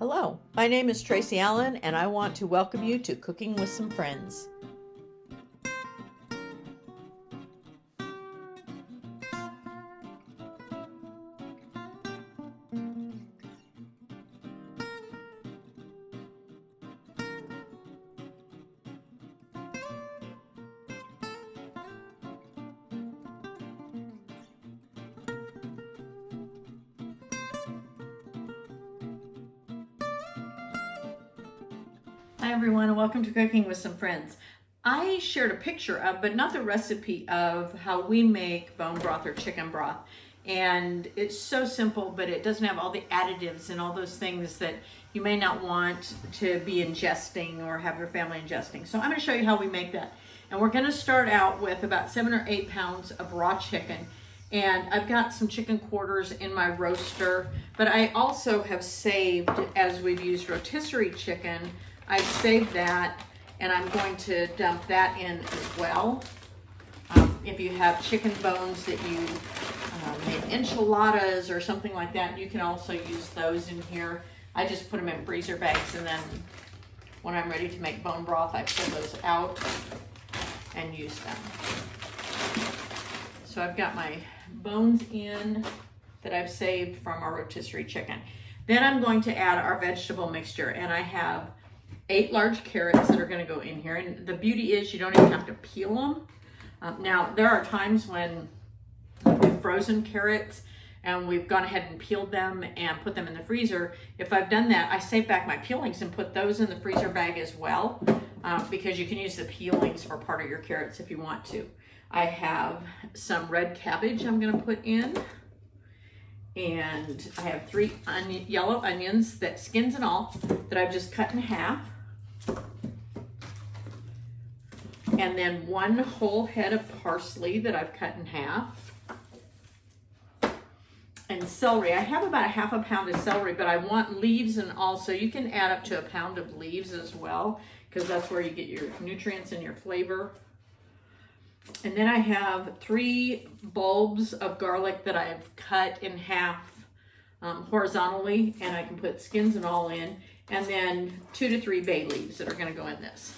Hello, my name is Tracy Allen and I want to welcome you to Cooking with Some Friends. Hi everyone and welcome to Cooking with Some Friends. I shared a picture of, but not the recipe of, how we make bone broth or chicken broth. And it's so simple, but it doesn't have all the additives and all those things that you may not want to be ingesting or have your family ingesting. So I'm going to show you how we make that. And we're going to start out with about 7 or 8 pounds of raw chicken. And I've got some chicken quarters in my roaster, but I also have saved, as we've used rotisserie chicken, I've saved that and I'm going to dump that in as well. If you have chicken bones that you made enchiladas or something like that, you can also use those in here. I just put them in freezer bags, and then when I'm ready to make bone broth, I pull those out and use them. So I've got my bones in that I've saved from our rotisserie chicken. Then I'm going to add our vegetable mixture, and I have 8 large carrots that are going to go in here. And the beauty is you don't even have to peel them. Now, there are times when we've frozen carrots and we've gone ahead and peeled them and put them in the freezer. If I've done that, I save back my peelings and put those in the freezer bag as well, because you can use the peelings for part of your carrots if you want to. I have some red cabbage I'm going to put in. And I have 3 yellow onions, that skins and all, that I've just cut in half. And then 1 whole head of parsley that I've cut in half. And celery. I have about 1/2 pound of celery, but I want leaves and all, so you can add up to 1 pound of leaves as well, because that's where you get your nutrients and your flavor. And then I have 3 bulbs of garlic that I've cut in half horizontally, and I can put skins and all in. And then 2 to 3 bay leaves that are going to go in this.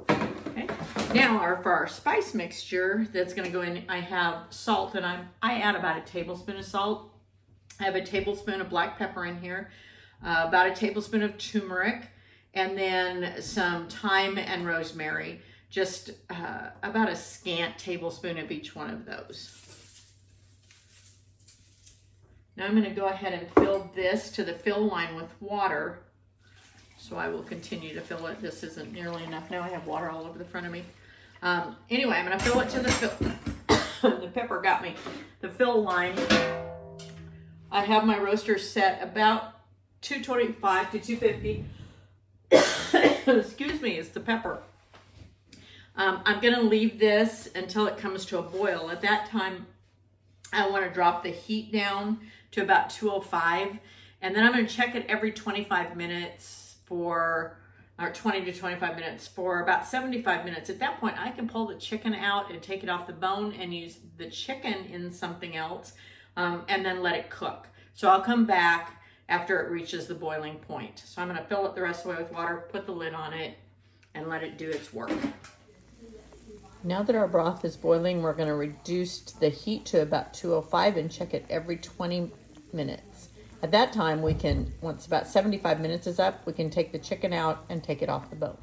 Okay. Now for our spice mixture that's going to go in, I have salt, and I add about 1 tablespoon of salt. I have 1 tablespoon of black pepper in here, about 1 tablespoon of turmeric, and then some thyme and rosemary, just about a scant tablespoon of each one of those. Now I'm going to go ahead and fill this to the fill line with water. So I will continue to fill it. This isn't nearly enough. Now I have water all over the front of me. Anyway, I'm going to fill it to the fill. The pepper got me. The fill line. I have my roaster set about 225 to 250. Excuse me, it's the pepper. I'm going to leave this until it comes to a boil. At that time, I want to drop the heat down to about 205, and then I'm going to check it every 25 minutes or 20 to 25 minutes for about 75 minutes. At that point, I can pull the chicken out and take it off the bone and use the chicken in something else, and then let it cook. So I'll come back after it reaches the boiling point. So I'm going to fill it the rest of the way with water, put the lid on it, and let it do its work. Now that our broth is boiling, we're going to reduce the heat to about 205 and check it every 20 minutes. At that time, we can, once about 75 minutes is up, we can take the chicken out and take it off the bone.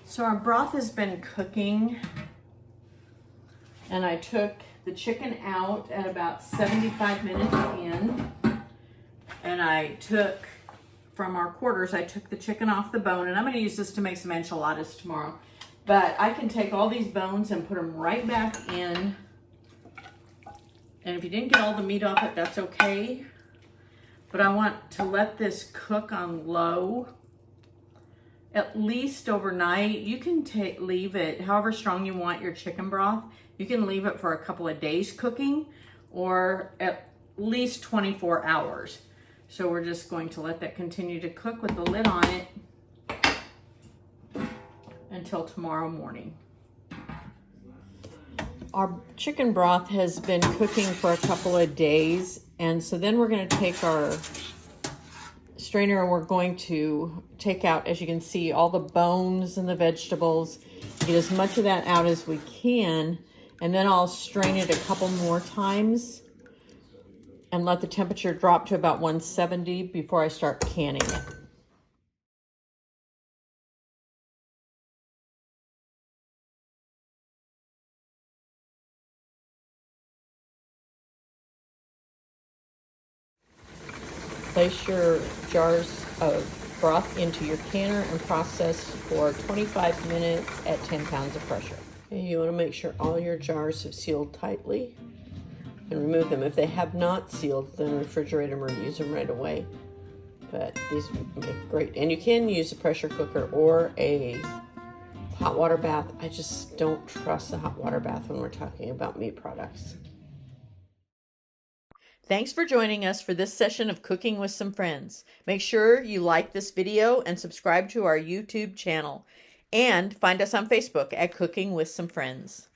So our broth has been cooking, and I took the chicken out at about 75 minutes in. And I took, from our quarters, I took the chicken off the bone, and I'm going to use this to make some enchiladas tomorrow. But I can take all these bones and put them right back in. And if you didn't get all the meat off it, that's okay. But I want to let this cook on low at least overnight. You can leave it however strong you want your chicken broth. You can leave it for a couple of days cooking, or at least 24 hours. So we're just going to let that continue to cook with the lid on it until tomorrow morning. Our chicken broth has been cooking for a couple of days, and so then we're going to take our strainer and we're going to take out, as you can see, all the bones and the vegetables, get as much of that out as we can, and then I'll strain it a couple more times and let the temperature drop to about 170 before I start canning it. Place your jars of broth into your canner and process for 25 minutes at 10 pounds of pressure. And you want to make sure all your jars have sealed tightly and remove them. If they have not sealed, then refrigerate them or use them right away. But these make great, and you can use a pressure cooker or a hot water bath. I just don't trust the hot water bath when we're talking about meat products. Thanks for joining us for this session of Cooking with Some Friends. Make sure you like this video and subscribe to our YouTube channel. And find us on Facebook at Cooking with Some Friends.